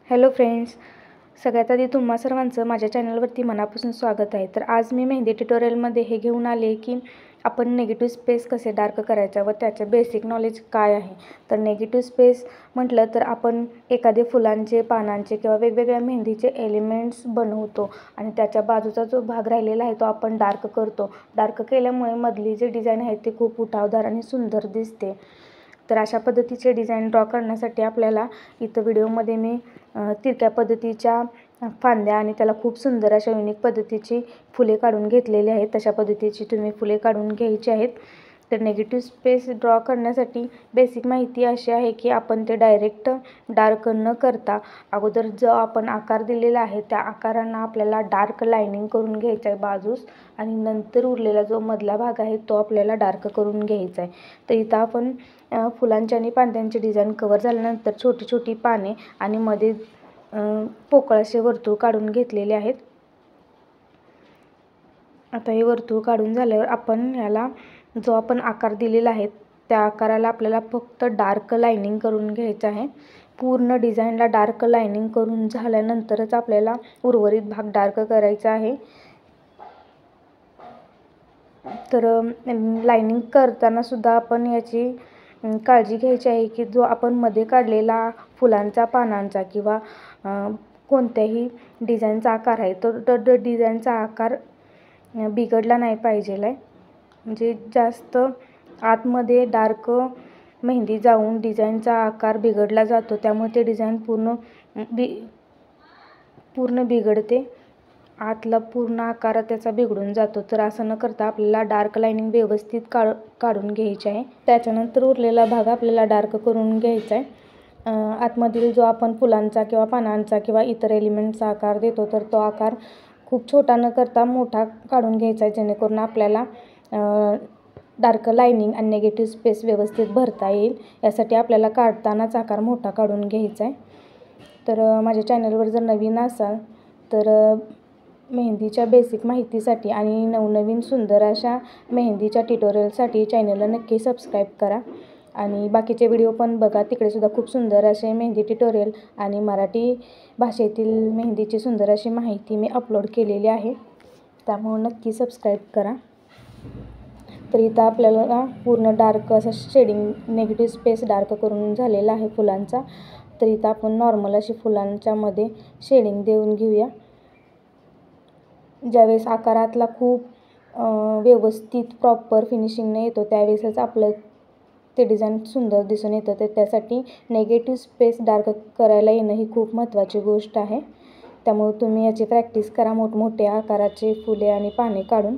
Hello friends, सगळ्यात आधी तुम्हा सर्वांचं माझ्या चॅनलवरती मनापासून स्वागत आहे। तर आज मी मेहंदी ट्युटोरियलमध्ये हे घेऊन आले की आपण नेगेटिव्ह स्पेस कसे डार्क करायचा व त्याचे बेसिक नॉलेज काय आहे। तर नेगेटिव्ह स्पेस म्हटलं तर आपण एखादे फुलांचे, पानांचे किंवा वेगवेगळ्या मेहंदीचे एलिमेंट्स बनवतो आणि त्याच्या बाजूचा जो भाग राहिलेला आहे तो आपण डार्क करतो। डार्क केल्यामुळे मधली जी डिझाईन आहे ती खूप उठावदार आणि सुंदर दिसते। तर अशा पद्धतीचे डिझाईन ड्रॉ करण्यासाठी आपल्याला इथं व्हिडिओमध्ये मी तिरक्या पद्धतीच्या फांद्या आणि त्याला खूप सुंदर अशा युनिक पद्धतीची फुले काढून घेतलेली आहेत। तशा पद्धतीची तुम्ही फुले काढून घ्यायची आहेत। तर नेगेटिव्ह स्पेस ड्रॉ करण्यासाठी बेसिक माहिती अशी आहे की आपण ते डायरेक्ट डार्क न करता अगोदर जो आपण आकार दिलेला आहे त्या आकारांना आपल्याला डार्क लाइनिंग करून घ्यायचं आहे बाजूस, आणि नंतर उरलेला जो मधला भाग आहे तो आपल्याला डार्क करून घ्यायचा आहे। तर इथं आपण फुलांची आणि पांद्यांची डिझाईन कवर झाल्यानंतर छोटी छोटी पाने आणि मध्ये पोकळ असे वर्तुळ काढून घेतलेले आहेत। आता हे वर्तुळ काढून झाल्यावर आपण याला जो आपण आकार दिलेला आहे त्या आकाराला आपल्याला फक्त डार्क लाइनिंग करून घ्यायचं आहे। पूर्ण डिझाईनला डार्क लाइनिंग करून झाल्यानंतरच आपल्याला उर्वरित भाग डार्क करायचा आहे। तर लाइनिंग करताना सुद्धा आपण याची काळजी घ्यायची आहे की जो आपण मध्ये काढलेला फुलांचा, पानांचा किंवा कोणत्याही डिझाईनचा आकार आहे तो डिझाईनचा आकार बिघडला नाही पाहिजे आहे। म्हणजे जास्त आतमध्ये डार्क मेहंदी जाऊन डिझाईनचा आकार बिघडला जातो, त्यामुळे ते डिझाईन पूर्ण बिघडते, आतला पूर्ण आकार त्याचा बिघडून जातो। तर असं न करता आपल्याला डार्क लाइनिंग व्यवस्थित काढून घ्यायची आहे। त्याच्यानंतर उरलेला भाग आपल्याला डार्क करून घ्यायचा आहे। आतमधील जो आपण फुलांचा किंवा पानांचा किंवा इतर एलिमेंटचा आकार देतो तर तो आकार खूप छोटा न करता मोठा काढून घ्यायचा आहे, जेणेकरून आपल्याला डार्क लाइनिंग आणि नेगेटिव्ह स्पेस व्यवस्थित भरता येईल। यासाठी आपल्याला काढतानाच आकार मोठा काढून घ्यायचा आहे। तर माझ्या चॅनलवर जर नवीन असाल तर मेहंदीच्या बेसिक माहितीसाठी आणि नवनवीन सुंदर अशा मेहंदीच्या ट्युटोरियलसाठी चॅनलला नक्की सबस्क्राईब करा आणि बाकीचे व्हिडिओ पण बघा, तिकडे सुद्धा खूप सुंदर असे मेहंदी ट्युटोरियल आणि मराठी भाषेतील मेहंदीची सुंदर अशी माहिती मी अपलोड केलेली आहे, त्यामुळे नक्की सबस्क्राईब करा। तर इथं आपल्याला पूर्ण डार्क असं शेडिंग नेगेटिव्ह स्पेस डार्क करून झालेला आहे फुलांचा। तर इथं आपण नॉर्मल अशी फुलांच्या मध्ये शेडिंग देऊन घेऊया। ज्यावेळेस आकारातला खूप व्यवस्थित प्रॉपर फिनिशिंग न येतो त्यावेळेसच आपलं ते डिझाईन सुंदर दिसून येतं। तर त्यासाठी नेगेटिव्ह स्पेस डार्क करायला येणं ही खूप महत्त्वाची गोष्ट आहे, त्यामुळे तुम्ही याची प्रॅक्टिस करा मोठमोठ्या आकाराचे फुले आणि पाने काढून।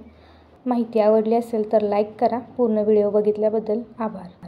माहिती आवडली असेल तर लाईक करा। पूर्ण व्हिडिओ बघितल्याबद्दल आभार।